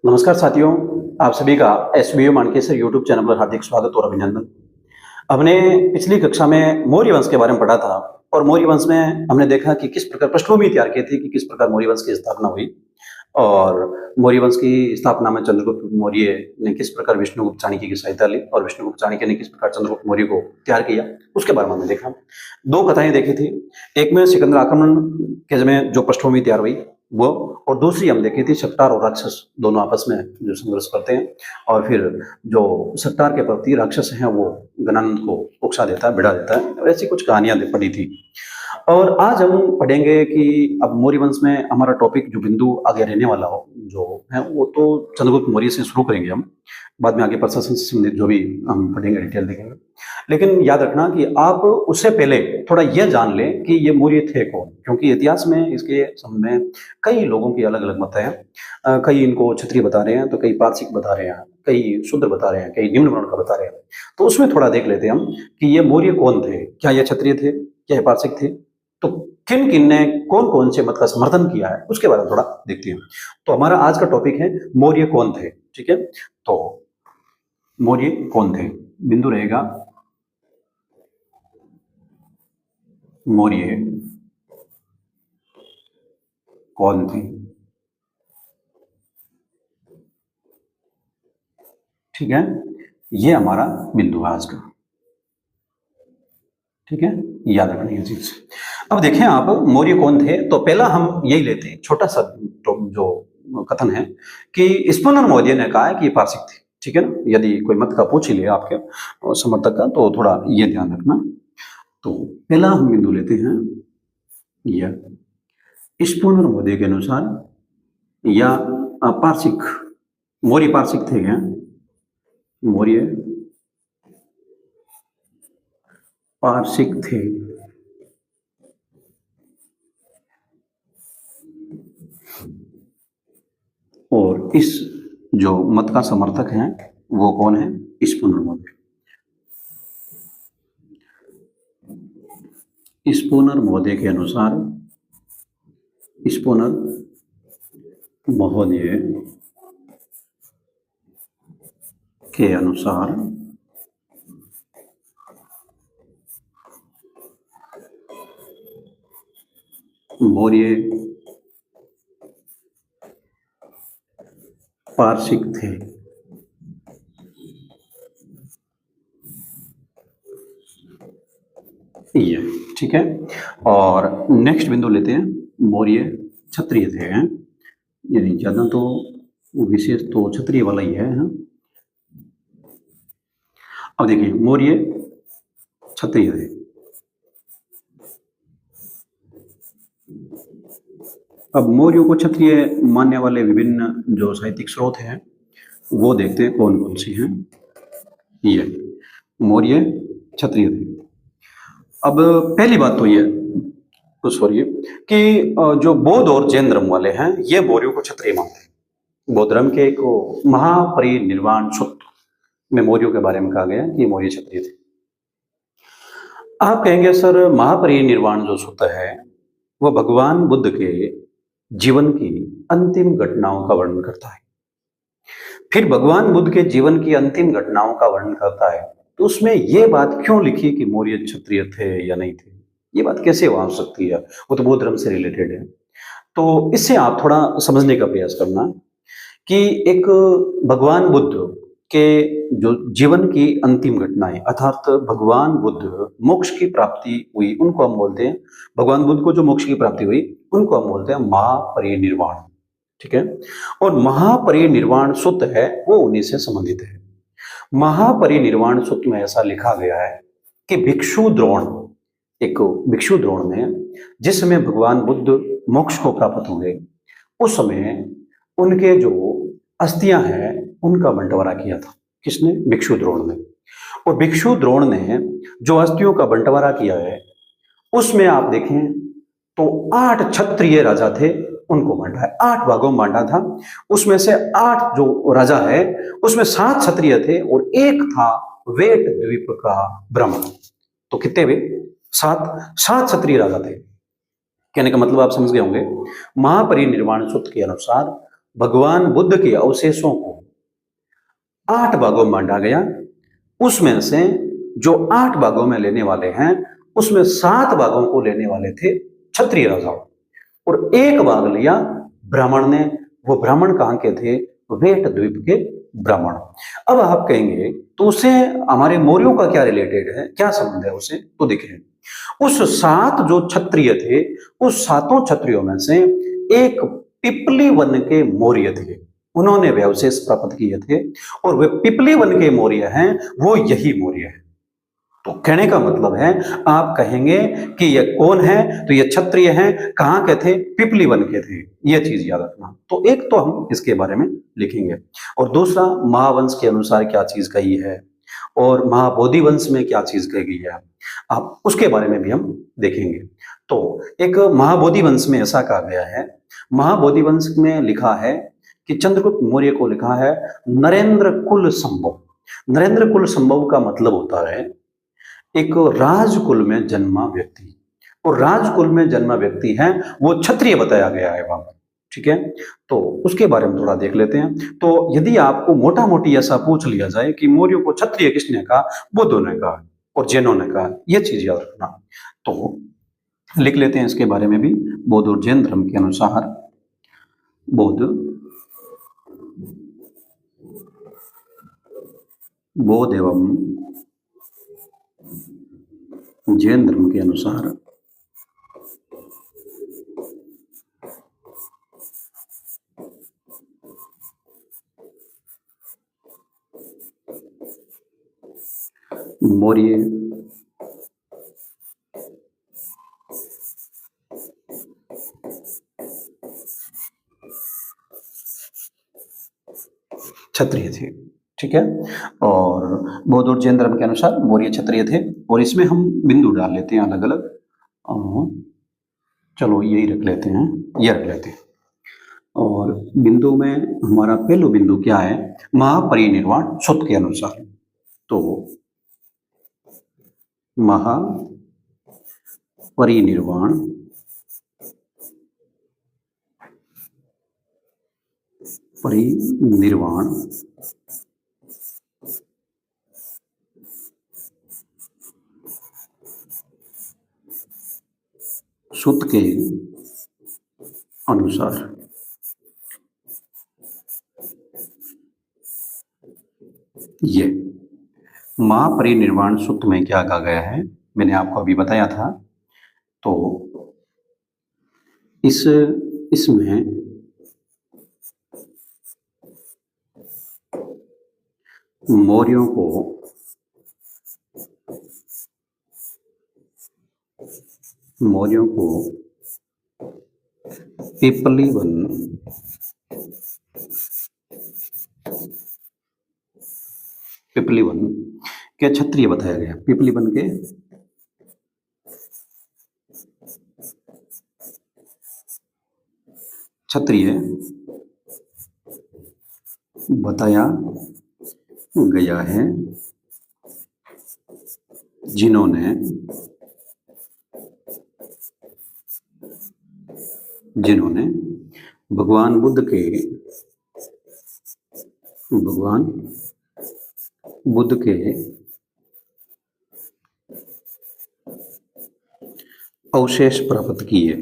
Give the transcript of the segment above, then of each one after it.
नमस्कार साथियों, आप सभी का एसबीओ मानकेसर यूट्यूब चैनल पर हार्दिक स्वागत और अभिनंदन। हमने पिछली कक्षा में मौर्य वंश के बारे में पढ़ा था और मौर्य वंश में हमने देखा कि किस प्रकार पृष्ठभूमि तैयार की थी कि किस प्रकार मौर्य वंश की स्थापना हुई और मौर्य वंश की स्थापना में चंद्रगुप्त मौर्य ने किस प्रकार विष्णुगुप्त चाणक्य की सहायता ली और विष्णुगुप्त चाणक्य ने किस प्रकार चंद्रगुप्त मौर्य को तैयार किया, उसके बारे में हमने देखा। दो कथाएं देखी थी, एक में सिकंदर आक्रमण के समय जो पृष्ठभूमि तैयार हुई वो, और दूसरी हम देखी थी सट्टार और राक्षस दोनों आपस में जो संघर्ष करते हैं और फिर जो सट्टार के प्रति राक्षस हैं वो गणानंद को उकसा देता है, बिड़ा देता है। ऐसी कुछ कहानियां पढ़ी थी और आज हम पढ़ेंगे कि अब मौर्य वंश में हमारा टॉपिक जो बिंदु आगे रहने वाला हो जो है वो तो चंद्रगुप्त मौर्य से शुरू करेंगे हम, बाद में आगे प्रशासन से संबंधित जो भी हम पढ़ेंगे डिटेल देखेंगे। लेकिन याद रखना कि आप उससे पहले थोड़ा यह जान लें कि ये मौर्य थे कौन, क्योंकि इतिहास में इसके संबंध में कई लोगों की अलग अलग मत हैं। कई इनको क्षत्रिय बता रहे हैं तो कई पारसिक बता रहे हैं, कई शूद्र बता रहे हैं, कई निम्न वर्ण का बता रहे हैं। तो उसमें थोड़ा देख लेते हैं हम कि ये मौर्य कौन थे, क्या ये क्षत्रिय थे, क्या ये पारसिक थे, तो किन किन ने कौन कौन से मत का समर्थन किया है उसके बारे में थोड़ा देखते हैं। तो हमारा आज का टॉपिक है मौर्य कौन थे। ठीक है, तो मौर्य कौन थे, बिंदु रहेगा मौर्य कौन थे। ठीक है, ये हमारा बिंदु है आज का। ठीक है, याद रखना ये चीज। अब देखें आप मौर्य कौन थे, तो पहला हम यही लेते हैं छोटा सा तो जो कथन है कि स्पुनर मौर्य ने कहा है कि ये पारसिक थे। ठीक है ना, यदि कोई मत का पूछ ही ले आपके समर्थक का तो थोड़ा ये ध्यान रखना। तो पहला हम बिंदु लेते हैं यह स्पुनर मौर्य के अनुसार या पारसिक, मौर्य पारसिक थे क्या, मौर्य पारसिक थे। और इस जो मत का समर्थक है वो कौन है, स्पुनर मौर्य। स्पुनर मौर्य के अनुसार, स्पुनर महोदय के अनुसार मौर्य पारसिक थे। ये ठीक है, और नेक्स्ट बिंदु लेते हैं मौर्य क्षत्रिय थे, यानी ज्यादा तो विशेष तो क्षत्रिय वाला ही है। अब देखिए मौर्य क्षत्रिय थे। अब मौर्यों को क्षत्रिय मानने वाले विभिन्न जो साहित्यिक स्रोत हैं वो देखते हैं कौन कौन सी हैं। ये मौर्य क्षत्रिय थे। अब पहली बात तो ये तो सॉरी कि जो बौद्ध और जैन धर्म वाले हैं ये मौर्यों को क्षत्रिय मानते हैं। बौद्ध धर्म के एक महापरिनिर्वाण सूत्र में मौर्यों के बारे में कहा गया कि मौर्य क्षत्रिय थे। आप कहेंगे सर महापरिनिर्वाण जो सूत्र है वह भगवान बुद्ध के जीवन की अंतिम घटनाओं का वर्णन करता है। फिर भगवान बुद्ध के जीवन की अंतिम घटनाओं का वर्णन करता है तो उसमें यह बात क्यों लिखी कि मौर्य क्षत्रिय थे या नहीं थे, ये बात कैसे हो सकती है, वो तो बौद्ध धर्म से रिलेटेड है। तो इससे आप थोड़ा समझने का प्रयास करना कि एक भगवान बुद्ध के जो जीवन की अंतिम घटनाएं अर्थात भगवान बुद्ध मोक्ष की प्राप्ति हुई उनको हम बोलते हैं, भगवान बुद्ध को जो मोक्ष की प्राप्ति हुई उनको हम बोलते हैं महापरिनिर्वाण। ठीक है, और महापरिनिर्वाण सूत्र है वो उन्हीं से संबंधित है। महापरिनिर्वाण सूत्र में ऐसा लिखा गया है कि भिक्षु द्रोण, एक भिक्षु द्रोण ने जिस समय भगवान बुद्ध मोक्ष को प्राप्त हुए उस समय उनके जो अस्थियां हैं उनका बंटवारा किया था। किसने, भिक्षु द्रोण ने। और भिक्षु द्रोण ने जो अस्थियों का बंटवारा किया है उसमें आप देखें तो 8 क्षत्रिय राजा थे, उनको बांटा है, 8 भागों में बांटा था। उसमें से 8 जो राजा है उसमें 7 क्षत्रिय थे और एक था वेट द्वीप का ब्राह्मण। तो कितने हुए, 7 क्षत्रिय राजा थे। कहने का मतलब आप समझ गए होंगे। महापरिनिर्वाण सूत्र के अनुसार भगवान बुद्ध के अवशेषों को 8 भागों में बांटा गया। उसमें से जो 8 भागों में लेने वाले हैं, उसमें 7 भागों को लेने वाले थे क्षत्रिय राजाओं, और 1 भाग लिया ब्राह्मण ने। वो ब्राह्मण कहाँ के थे? वेट द्वीप के ब्राह्मण। अब आप कहेंगे तो उससे हमारे मौर्यों का क्या रिलेटेड है, क्या संबंध है उससे? तो देखिए, उस 7 जो क्षत्रिय थे, उस 7 क्षत्रियों में से एक पिपली वन के मौर्य थे। उन्होंने वे अवशेष प्राप्त किए थे, और वे पिपली वन के मौर्य हैं, वो यही मौर्य है। तो कहने का मतलब है, आप कहेंगे कि ये कौन है, तो ये क्षत्रिय हैं। कहाँ के थे? पिपली वन के थे। ये चीज याद रखना। तो एक तो हम इसके बारे में लिखेंगे, और दूसरा महावंश के अनुसार क्या चीज कही है, और महाबोधि वंश में क्या चीज कही गई है, आप उसके बारे में भी हम देखेंगे। तो एक महाबोधि वंश में ऐसा कहा गया है, महाबोधि वंश में लिखा है कि चंद्रगुप्त मौर्य को लिखा है नरेंद्र कुल संभव। नरेंद्र कुल संभव का मतलब होता है एक राजकुल में जन्मा व्यक्ति, और राजकुल में जन्मा व्यक्ति है वो क्षत्रिय बताया गया है वहां पर। ठीक है, तो उसके बारे में थोड़ा देख लेते हैं। तो यदि आपको मोटा मोटी ऐसा पूछ लिया जाए कि मौर्यों को क्षत्रिय किसने कहा, बुद्धों ने कहा और जैनों ने कहा, यह चीज याद रखना। तो लिख लेते हैं इसके बारे में भी। बौद्ध और जैन धर्म के अनुसार, बौद्ध बौद्ध एवं जैन धर्म के अनुसार मौर्य क्षत्रिय थे। ठीक है, और बौद्ध और जैन धर्म के अनुसार मौर्य क्षत्रिय थे। और इसमें हम बिंदु डाल लेते हैं अलग अलग। चलो यही रख लेते हैं, ये रख लेते हैं। और बिंदु में हमारा पहला बिंदु क्या है? महापरिनिर्वाण सूत्र के अनुसार। तो महापरिनिर्वाण सूत्र के अनुसार ये महापरिनिर्वाण सूत्र में क्या कहा गया है, मैंने आपको अभी बताया था। तो इसमें मौर्यों को पिपली वन के क्षत्रिय बताया गया। पिपली वन के क्षत्रिय बताया गया है, जिन्होंने भगवान बुद्ध के अवशेष प्राप्त किए।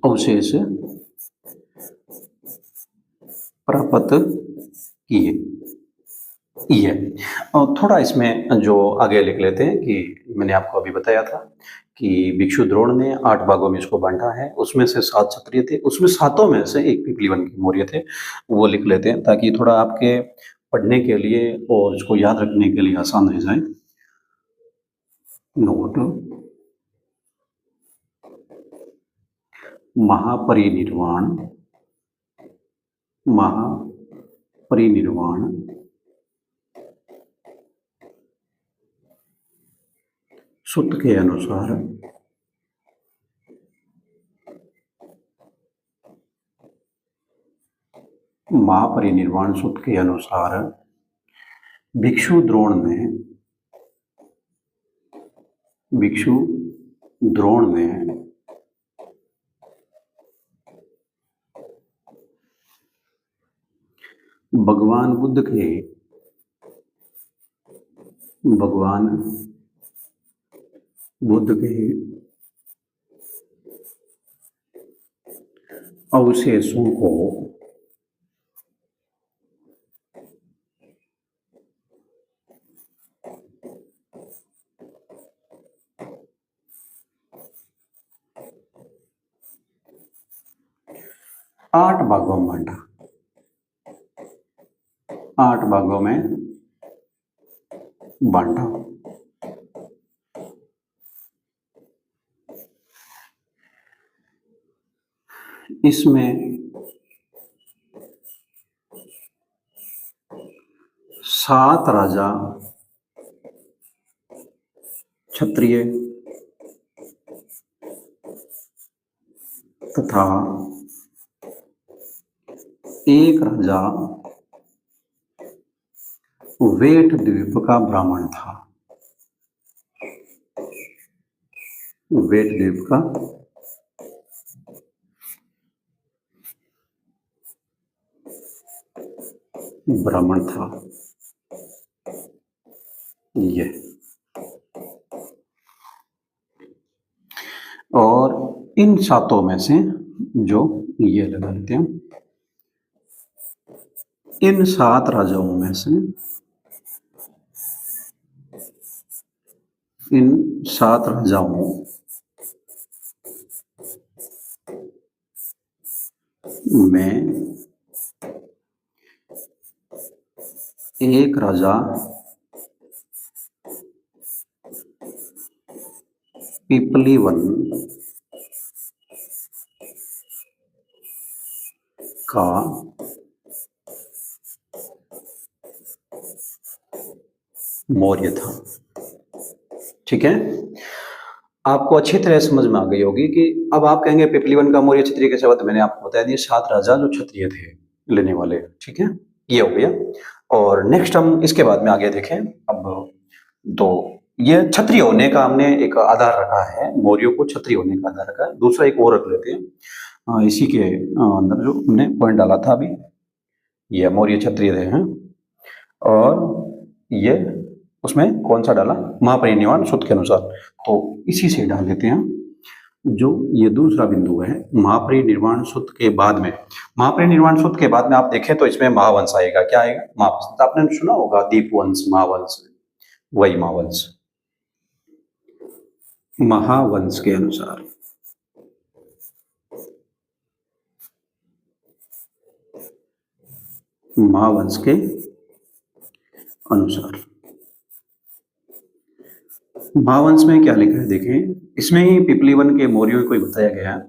अवशेष प्राप्त किए। ये और थोड़ा इसमें जो आगे लिख लेते हैं कि मैंने आपको अभी बताया था कि भिक्षु द्रोण ने 8 भागों में इसको बांटा है। उसमें से 7 क्षत्रिय थे, उसमें 7 में से एक पिपली वन के मौर्य थे। वो लिख लेते हैं ताकि थोड़ा आपके पढ़ने के लिए और इसको याद रखने के लिए आसान रह जाए। नोट महापरिनिर्वाण सूत्र के अनुसार भिक्षु द्रोण ने भगवान बुद्ध के भगवान बुद्ध के अवशेषों को आठ भागों में बांटा, 8 भागों में बांटा। इसमें 7 राजा क्षत्रिय तथा 1 राजा वेट द्वीप का ब्राह्मण था। वेट द्वीप का ब्राह्मण था। ये और इन 7 में से जो ये लगा लेते हैं, इन 7 राजाओं में से इन 7 राजाओं में एक राजा पिपलीवन का मौर्य था। ठीक है, आपको अच्छी तरह समझ में आ गई होगी कि अब आप कहेंगे पिपलीवन का मौर्य क्षत्रिय कैसे हुआ, तो मैंने आपको बता दिया 7 राजा जो क्षत्रिय थे लेने वाले। ठीक है, ये हो गया। और नेक्स्ट हम इसके बाद में आगे देखें। अब तो ये क्षत्रिय होने का हमने एक आधार रखा है, मौर्यों को क्षत्रिय होने का आधार रखा है। दूसरा एक और रख लेते हैं इसी के अंदर जो हमने पॉइंट डाला था अभी, ये मौर्य क्षत्रिय थे हैं। और ये उसमें कौन सा डाला, महापरिनिर्वाण सूत्र के अनुसार, तो इसी से डाल देते हैं। जो ये दूसरा बिंदु है महापरिनिर्वाण सूत्र के बाद में, महापरिनिर्वाण सूत्र के बाद में आप देखें तो इसमें महावंश आएगा। क्या आएगा? महावंश। आपने सुना होगा दीपवंश, महावंश, वही महावंश। महावंश के अनुसार महावंश के अनुसार महावंश में क्या लिखा है देखें, इसमें ही पिपलीवन के मौर्यों को बताया गया है।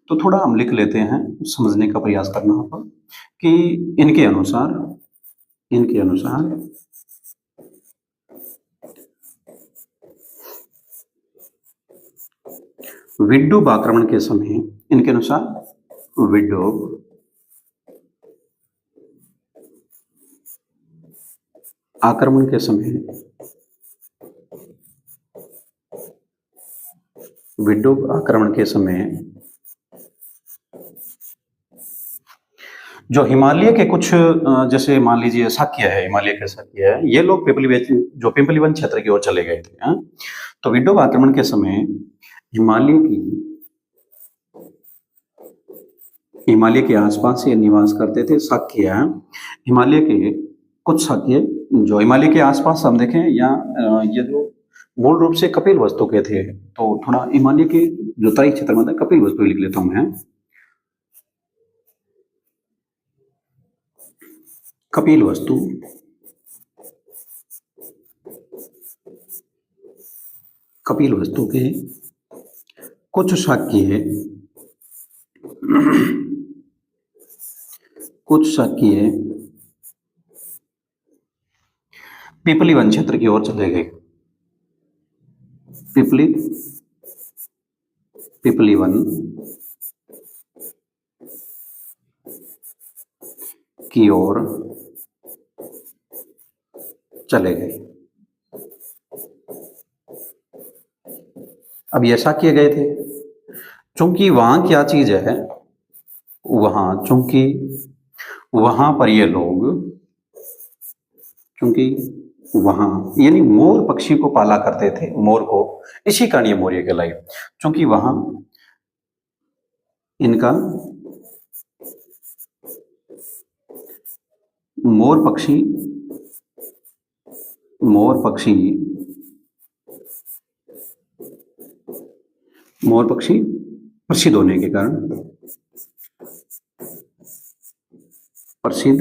तो थोड़ा हम लिख लेते हैं, समझने का प्रयास करना होगा कि इनके अनुसार विड्डूब आक्रमण के समय, इनके अनुसार विड्डूब आक्रमण के समय जो हिमालय के कुछ जैसे मान लीजिए शाक्य है, हिमालय के शाक्य है, ये लोग पिपलीवन क्षेत्र की ओर चले गए थे। तो विड्डूब आक्रमण के समय हिमालय के आसपास ये निवास करते थे शाक्य। हिमालय के कुछ शाक्य जो हिमालय के आसपास हम देखें, या ये जो मूल रूप से कपिल वस्तु के थे, तो थोड़ा हिमालय के जो तराई क्षेत्र में कपिल वस्तु लिख लेता हूं मैं। कपिल वस्तु के कुछ शाक्य पिपलीवन क्षेत्र की ओर चले गए। पिपलीवन की ओर चले गए। अब ये शाक्य गए थे, चूंकि वहां क्या चीज है, चूंकि वहां पर ये लोग क्योंकि वहां यानी मोर पक्षी को पाला करते थे, मोर को, इसी कारण ये मौर्य कहलाई। क्योंकि वहां इनका मोर पक्षी मोर पक्षी मोर पक्षी प्रसिद्ध होने के कारण प्रसिद्ध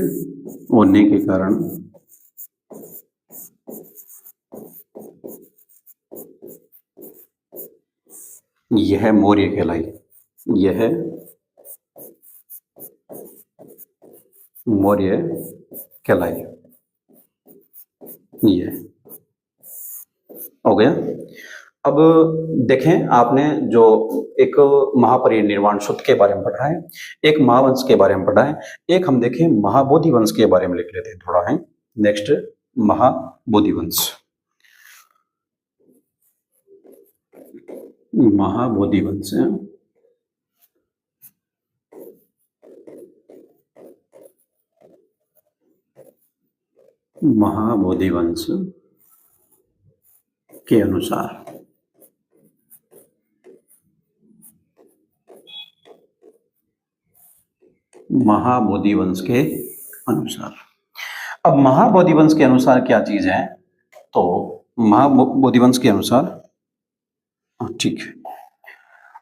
होने के कारण यह मौर्य कहलाई। यह मौर्य कहलाई। ये हो गया। अब देखें, आपने जो एक महापरिनिर्वाण सूत्र के बारे में पढ़ा है, एक महावंश के बारे में पढ़ा है, एक हम देखें महाबोधि वंश के बारे में लिख लेते हैं थोड़ा है। नेक्स्ट महाबोधि वंश। महाबोधि वंश महाबोधि वंश के अनुसार महाबोधि वंश के अनुसार अब महाबोधि वंश के अनुसार क्या चीज है, तो महाबोधि वंश के अनुसार, ठीक है,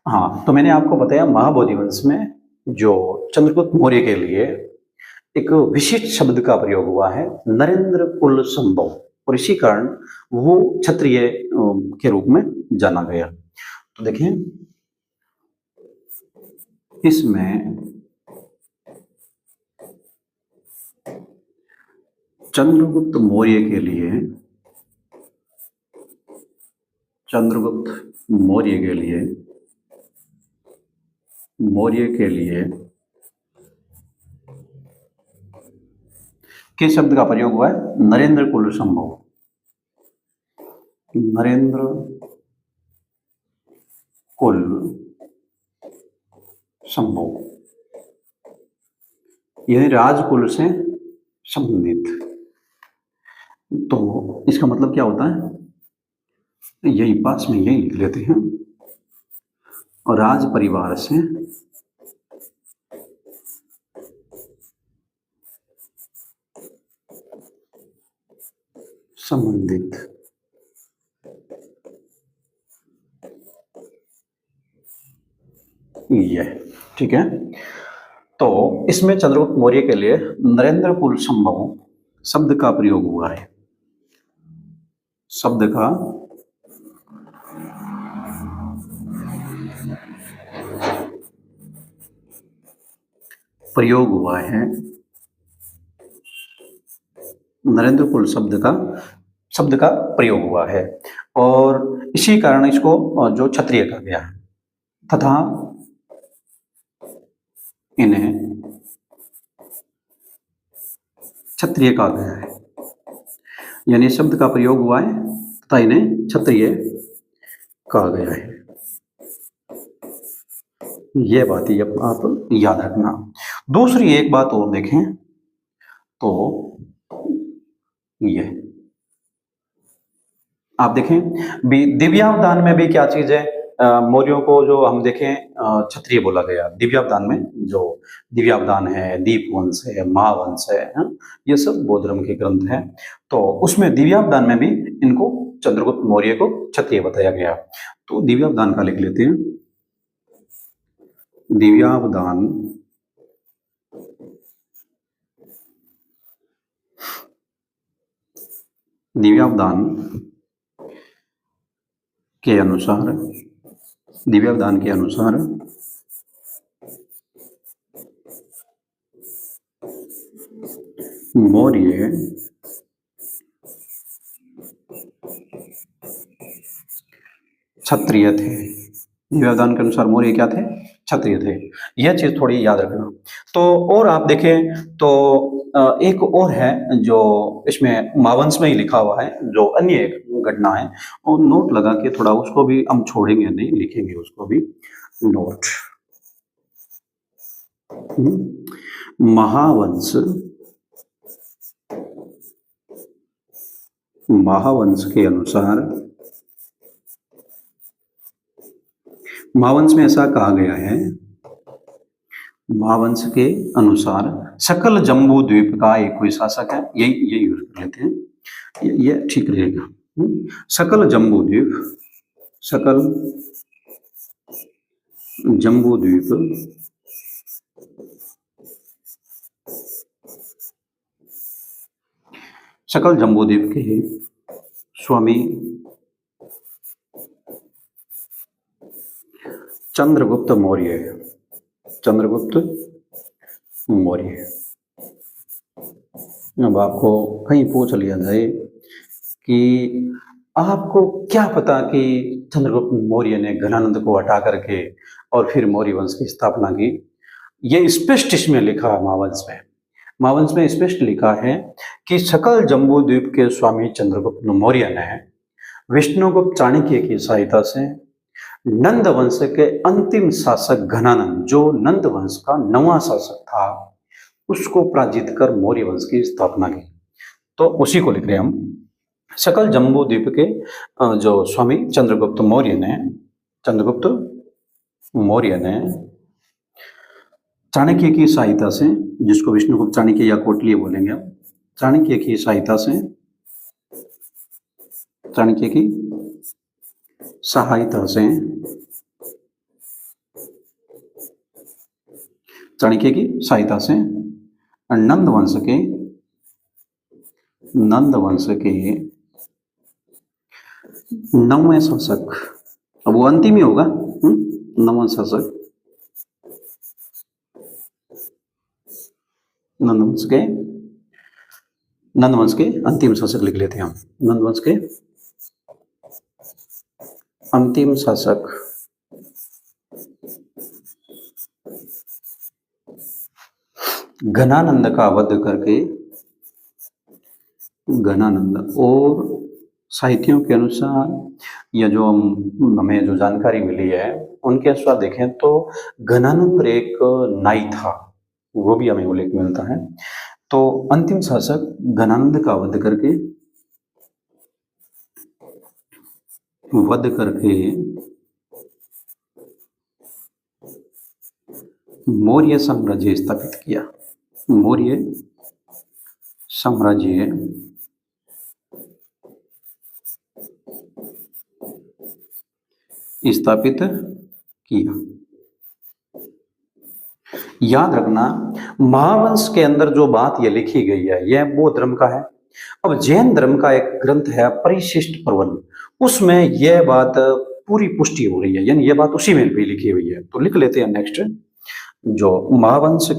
हाँ, तो मैंने आपको बताया महाबोधि वंश में जो चंद्रगुप्त मौर्य के लिए एक विशिष्ट शब्द का प्रयोग हुआ है, नरेंद्र कुल संभव, और इसी कारण वो क्षत्रिय के रूप में जाना गया। तो देखें, इसमें चंद्रगुप्त मौर्य के लिए किस शब्द का प्रयोग हुआ है? नरेंद्र कुल संभव। नरेंद्र कुल संभव, यह राजकुल से संबंधित। तो इसका मतलब क्या होता है? यही पास में यही लिख लेते हैं, और राज परिवार से संबंधित। यह ठीक है। तो इसमें चंद्रगुप्त मौर्य के लिए नरेंद्र कुल संभव शब्द का प्रयोग हुआ है। शब्द का प्रयोग हुआ है, नरेंद्र कुल शब्द का प्रयोग हुआ है, और इसी कारण इसको जो क्षत्रिय कहा गया है, तथा इन्हें क्षत्रिय कहा गया है। यानी शब्द का प्रयोग हुआ है तथा इन्हें क्षत्रिय कहा गया है। यह बात ही आप याद रखना। दूसरी एक बात और देखें तो ये आप देखें, दिव्यावदान में भी क्या चीज है? मौर्यों को जो हम देखें क्षत्रिय बोला गया। दिव्यावदान में जो दिव्यावदान है, दीपवंश है, महावंश है, ये सब बौद्ध धर्म के ग्रंथ हैं। तो उसमें दिव्यावदान में भी इनको चंद्रगुप्त मौर्य को क्षत्रिय बताया गया। तो दिव्यावदान का लिख लेते हैं। दिव्यावदान के अनुसार मौर्य क्षत्रिय थे। दिव्यावदान के अनुसार मौर्य क्या थे? क्षत्रिय थे। यह चीज थोड़ी याद रखना। तो और आप देखें तो एक और है जो इसमें महावंश में ही लिखा हुआ है, जो अन्य एक घटना है, और नोट लगा के थोड़ा उसको भी हम छोड़ेंगे नहीं, लिखेंगे उसको भी नोट। महावंश महावंश के अनुसार, महावंश में ऐसा कहा गया है, महावंश के अनुसार सकल जम्बू द्वीप का एक कोई शासक है, यही यूज कर लेते हैं, ये ठीक रहेगा। सकल जम्बू द्वीप, सकल जम्बू द्वीप सकल जम्बूद्वीप के स्वामी चंद्रगुप्त मौर्य, चंद्रगुप्त मौर्य। अब आपको कहीं पूछ लिया जाए कि आपको क्या पता कि चंद्रगुप्त मौर्य ने घनानंद को हटा करके और फिर मौर्य वंश की स्थापना की, ये स्पष्ट इसमें लिखा है महावंश में स्पष्ट लिखा है कि सकल जम्बूद्वीप के स्वामी चंद्रगुप्त मौर्य ने विष्णुगुप्त चाणक्य की सहायता से नंद वंश के अंतिम शासक घनानंद, जो नंद वंश का 9वां शासक था, उसको पराजित कर मौर्य वंश की स्थापना की। तो उसी को लिख रहे हैं हम। सकल जम्बूद्वीप के जो स्वामी चंद्रगुप्त मौर्य ने चाणक्य की सहायता से, जिसको विष्णुगुप्त चाणक्य या कोटलीय बोलेंगे हम, चाणक्य की सहायता से नंद वंश के 9वें शासक, अब वो अंतिम ही होगा, 9वां शासक, नंदवंश के अंतिम शासक लिख लेते हैं हम। नंदवंश के अंतिम शासक घनानंद का वध करके, घनानंद, और साहित्यों के अनुसार या जो हमें जो जानकारी मिली है उनके अनुसार देखें तो घनानंद एक नाई था, वो भी हमें उल्लेख मिलता है। तो अंतिम शासक घनानंद का वध करके मौर्य साम्राज्य स्थापित किया, मौर्य साम्राज्य स्थापित किया। याद रखना, महावंश के अंदर जो बात ये लिखी गई है यह बौद्ध धर्म का है। अब जैन धर्म का एक ग्रंथ है परिशिष्ट पर्वन, उसमें यह बात पूरी पुष्टि हो रही है, यानी यह बात उसी में भी लिखी हुई है। तो लिख लेते हैं नेक्स्ट, जो महावंश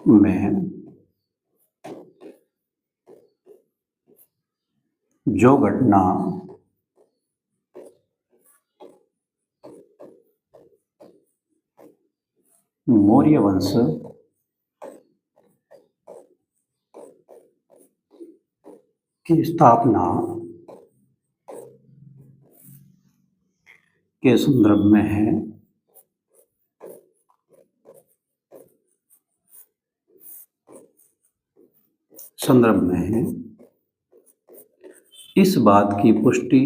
में जो घटना मौर्य वंश की स्थापना के संदर्भ में है, इस बात की पुष्टि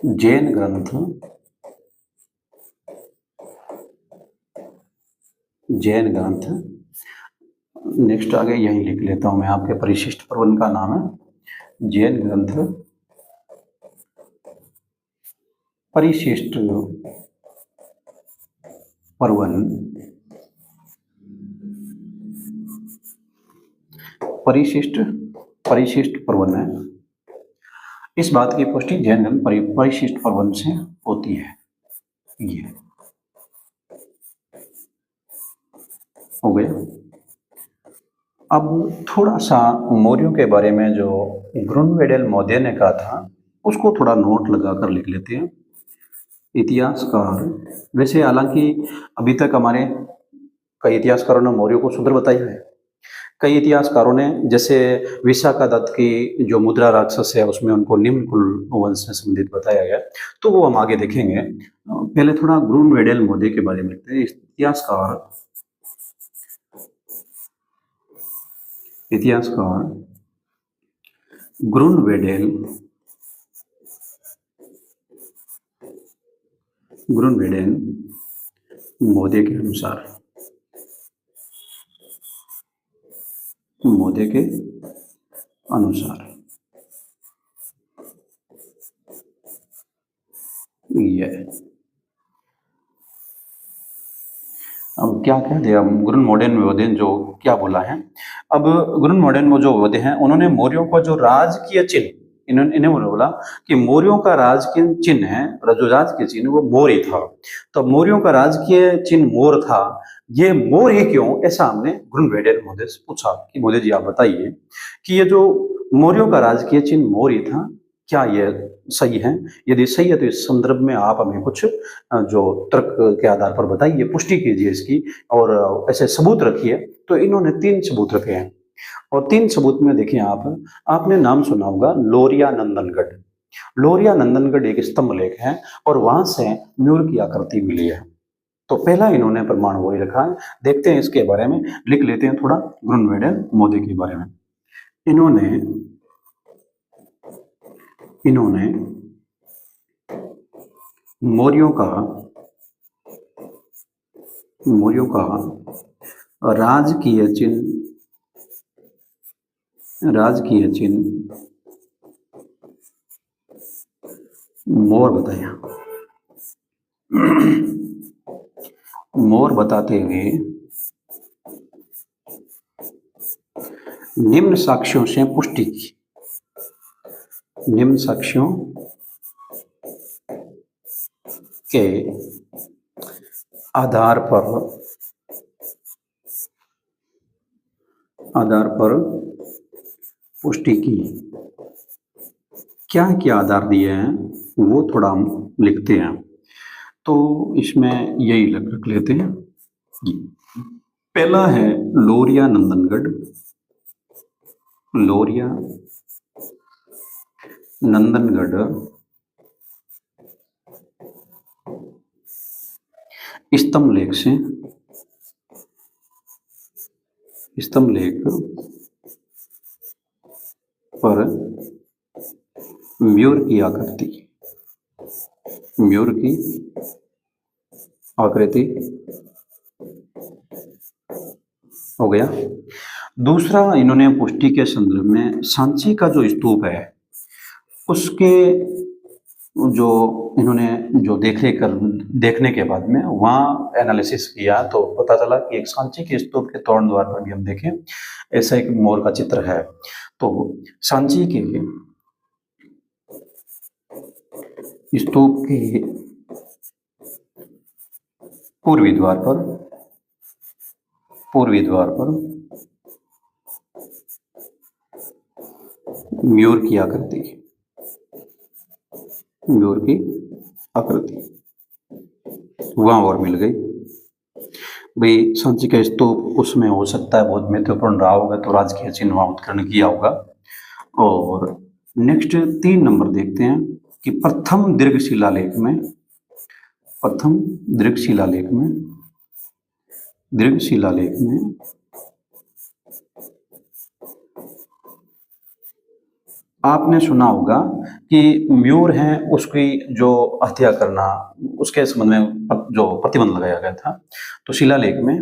जैन ग्रंथ नेक्स्ट आगे यही लिख लेता हूं मैं, आपके परिशिष्ट पर्वन का नाम है जैन ग्रंथ परिशिष्ट पर्वन है। इस बात की पुष्टि जैन ग्रंथ परिशिष्ट पर्वन से होती है। ये हो गया। अब थोड़ा सा मौर्यों के बारे में जो ग्रुनवेडेल मौर्य ने कहा था उसको थोड़ा नोट लगाकर लिख लेते हैं। इतिहासकार, वैसे हालांकि अभी तक हमारे कई इतिहासकारों ने मौर्यों को शूद्र बताया है, कई इतिहासकारों ने, जैसे विशाखा दत्त की जो मुद्रा राक्षस है उसमें उनको निम्न कुल वंश से संबंधित बताया गया, तो वो हम आगे देखेंगे। पहले थोड़ा ग्रुनवेडेल मोदी के बारे में देखते हैं। इतिहासकार ग्रुनवेडेल मोदी के अनुसार, ये अब क्या कह दिया ग्रुनमोडेन जो क्या बोला है। अब ग्रुनमोडेन वो जो वोदे हैं, उन्होंने मौर्यों का जो राजकीय चिन्ह, इन्हें बोला कि मौर्यों का राजकीय चिन्ह है, जो राजकीय चिन्ह वो मोर ही था। तो मौर्यों का राजकीय चिन्ह मोर था, ये मोर ही क्यों, ऐसा हमने ग्रुनवेडेल मोदी से पूछा कि मोदी जी आप बताइए कि ये जो मौर्यों का राजकीय चिन्ह मोर ही था, क्या ये सही है? यदि सही है तो इस संदर्भ में आप हमें कुछ जो तर्क के आधार पर बताइए, पुष्टि कीजिए इसकी, और ऐसे सबूत रखिए। तो इन्होंने 3 सबूत रखे हैं, और 3 सबूत में देखिए आपने नाम सुना होगा लोरिया नंदनगढ़। लोरिया नंदनगढ़ एक स्तंभ लेख है, और वहां से मयूर की आकृति मिली है। तो पहला इन्होंने प्रमाण वही रखा है। देखते हैं इसके बारे में, लिख लेते हैं थोड़ा ग्रुनवेडेल मोदी के बारे में। इन्होंने मौर्यों का राजकीय चिन्ह मोर बताया। मोर बताते हुए निम्न साक्ष्यों से पुष्टि की। निम्न साक्ष्यों के आधार पर पुष्टि की। क्या क्या आधार दिए हैं वो थोड़ा हम लिखते हैं, तो इसमें यही रख लेते हैं। पहला है लोरिया नंदनगढ़। स्तंभ लेख पर मयूर की आकृति हो गया। दूसरा, इन्होंने पुष्टि के संदर्भ में सांची का जो स्तूप है उसके जो इन्होंने जो देखने के बाद में वहाँ एनालिसिस किया, तो पता चला कि एक सांची के स्तूप के तोरण द्वार पर भी हम देखें ऐसा एक मोर का चित्र है। तो सांची के स्तूप के पूर्वी द्वार पर मयूर की आकृति वहां और मिल गई। भाई सांची का स्तूप उसमें हो सकता है बहुत महत्वपूर्ण रहा होगा, तो राजकीय चिन्ह वहां उत्कीर्ण किया होगा। और नेक्स्ट 3 नंबर देखते हैं कि प्रथम दीर्घ शिलालेख में आपने सुना होगा कि मयूर है उसकी जो हत्या करना, उसके संबंध में जो प्रतिबंध लगाया गया था। तो शिलालेख में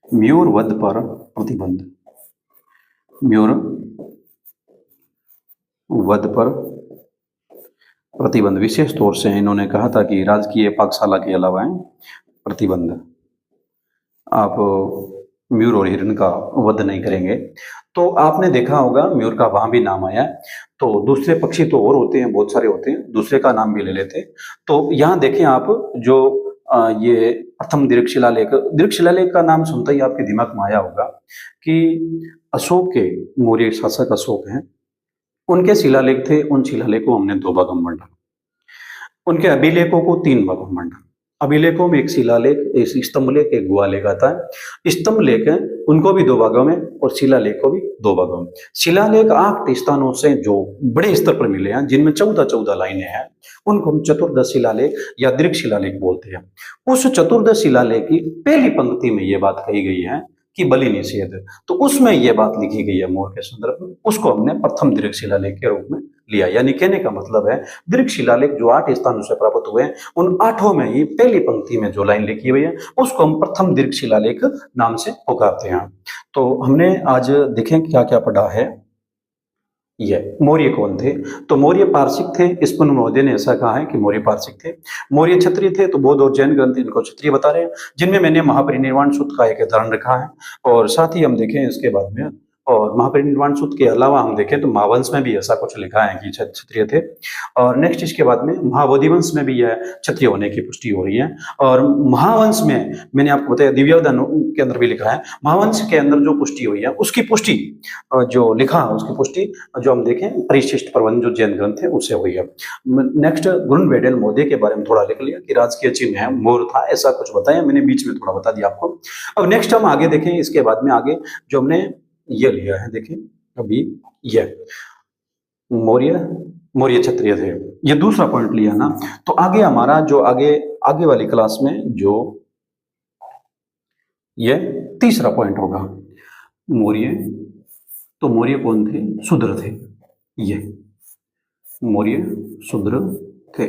मयूर वध पर प्रतिबंध विशेष तौर से इन्होंने कहा था कि राजकीय पाकशाला के अलावा प्रतिबंध, आप मयूर और हिरण का वध नहीं करेंगे। तो आपने देखा होगा मयूर का वहां भी नाम आया। तो दूसरे पक्षी तो और होते हैं, बहुत सारे होते हैं, दूसरे का नाम भी ले लेते हैं। तो यहाँ देखें आप जो ये प्रथम दीर्घ शिलालेख का नाम सुनते ही आपके दिमाग में आया होगा कि अशोक के मौर्य शासक अशोक हैं, उनके शिलालेख थे। उन शिलालेखों को हमने 2 भागों में बांटा, उनके अभिलेखों को 3 भागों में बांटा। अभिलेखों में एक शिलालेख, एक स्तंभलेख, एक गुहालेख आता है। स्तंभलेख है उनको भी 2 भागों में और शिलालेख को भी 2 भागों में। शिलालेख 8 स्थानों से जो बड़े स्तर पर मिले हैं, जिनमें 14-14 लाइनें हैं, उनको हम चतुर्दश शिलालेख या दीर्घ शिलालेख बोलते हैं। उस चतुर्दश शिलालेख की पहली पंक्ति में ये बात कही गई है कि बलि निषेध, तो उसमें ये बात लिखी गई है मोर के संदर्भ में, उसको हमने प्रथम दीर्घ शिलालेख के रूप में लिया। यानी कहने का मतलब है दीर्घ शिलालेख जो 8 स्थानों से प्राप्त हुए हैं, उन 8 में ही पहली पंक्ति में जो लाइन लिखी हुई है उसको हम प्रथम दीर्घ शिलालेख नाम से पुकारते हैं। तो हमने आज देखें क्या क्या पढ़ा है। ये मौर्य कौन थे? तो मौर्य पारसिक थे। स्पन महोदय ने ऐसा कहा है कि मौर्य पारसिक थे। मौर्य क्षत्रिय थे, तो बौद्ध और जैन ग्रंथ इनको क्षत्रिय बता रहे हैं, जिनमें मैंने महापरिनिर्वाण सूत्र का एक उदाहरण रखा है। और साथ ही हम देखें इसके बाद में, और महापरिनिर्वाण सूत्र के अलावा हम देखें तो महावंश में भी ऐसा कुछ लिखा है कि क्षत्रिय थे। और नेक्स्ट इसके बाद में महाबोधिवंश में भी यह क्षत्रिय होने की पुष्टि हो रही है। और महावंश में मैंने आपको बताया दिव्यावधान के अंदर भी लिखा है। महावंश के अंदर जो पुष्टि हुई है उसकी पुष्टि जो लिखा है उसकी पुष्टि जो हम देखें परिशिष्ट प्रबंध जो जैन ग्रंथ है उससे हुई है। नेक्स्ट गुरुवेडल महोदय के बारे में थोड़ा लिख लिया कि राजकीय चिन्ह है मोर था, ऐसा कुछ बताया मैंने, बीच में थोड़ा बता दिया आपको। अब नेक्स्ट हम आगे देखें, इसके बाद में आगे जो हमने ये लिया है, देखिए अभी ये मौर्य क्षत्रिय थे, ये दूसरा पॉइंट लिया ना। तो आगे हमारा जो आगे वाली क्लास में जो ये तीसरा पॉइंट होगा मौर्य। तो मौर्य कौन थे? शूद्र थे। ये मौर्य शूद्र थे।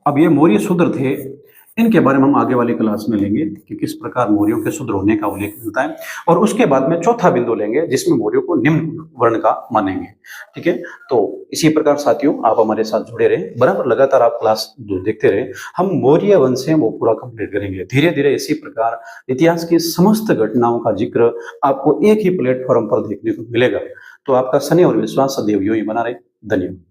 अब ये मौर्य शूद्र थे, इनके बारे में हम आगे वाली क्लास में लेंगे कि किस प्रकार मौर्यों के शूद्र होने का उल्लेख मिलता है। और उसके बाद में चौथा बिंदु लेंगे जिसमें मौर्यों को निम्न वर्ण का मानेंगे। ठीक है, तो इसी प्रकार साथियों आप हमारे साथ जुड़े रहे, बराबर लगातार आप क्लास देखते रहे। हम मौर्य वंश है वो पूरा कंप्लीट करेंगे धीरे धीरे। इसी प्रकार इतिहास की समस्त घटनाओं का जिक्र आपको एक ही प्लेटफॉर्म पर देखने को मिलेगा। तो आपका स्नेह और विश्वास सदैव यूं ही बना रहे। धन्यवाद।